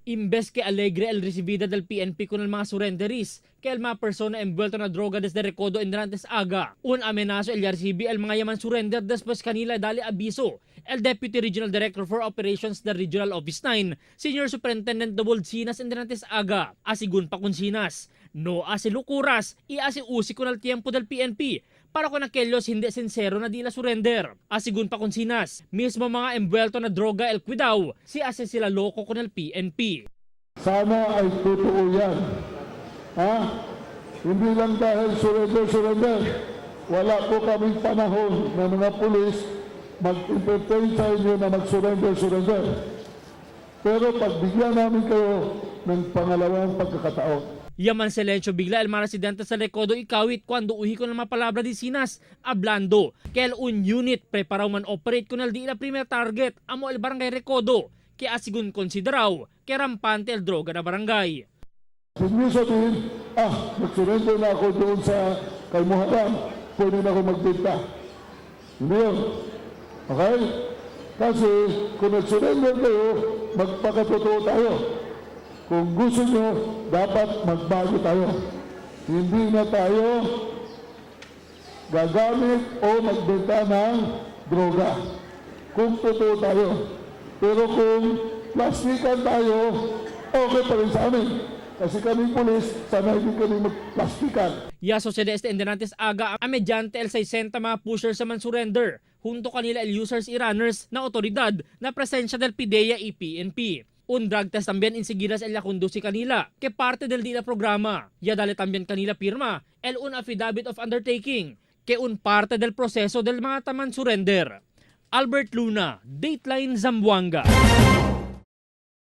Imbes que alegre el recibida del PNP con el mga surrenderies, que el mga persona envuelto na droga desde Recodo en Durantes Aga. Un amenazo el recibe el mga yaman surrender después kanila dali abiso. El Deputy Regional Director for Operations del Regional Office 9, Senior Superintendent Double Sinas en Durantes Aga, asigun pa kun Sinas. No hace lucuras y hace usi con el tiempo del PNP para con aquellos hindi sincero na di la surrender. Asigun pa kun Sinas, mismo mga envuelto na droga el cuidao, si ase sila loko con el PNP. Sana ay totoo yan. Ha? Hindi lang dahil surrender. Wala po kaming panahon na mga pulis mag-entertain sa inyo na mag-surrender. Pero pagbigyan namin kayo ng pangalawang pagkakataon. Yaman silencio bigla el mga residente sa Recodo Ikawit cuando uhi ko ng mga palabra di Sinas, hablando que el un unit preparaw man operate con el di la primer target amo el barangay Recodo, que asigun konsideraw que rampante el droga na barangay. Hindi sabihin, mag-surrender na ako doon sa Kalmuhadan, pwede na ako magbenta. Hindi yun. Okay? Kasi kung nag-surrender kayo, magpakatotoo tayo. Kung gusto nyo, dapat magbago tayo. Hindi na tayo gagamit o magbenta ng droga. Kung totoo tayo. Pero kung plastikan tayo, okay pa rin sa amin. Kasi kaming pulis, sana hindi kami magplastikan. Ya sociedad este Durantes Aga a mediante el 60 mga pushers sa man surrender, junto kanila el users y runners na otoridad na presensya del PIDEA y PNP. Un drug test también enseguida el conduce kanila, que parte del DILA programa. Ya dale también kanila firma, el un affidavit of undertaking, que un parte del proseso del mga taman surrender. Albert Luna, Dateline Zamboanga.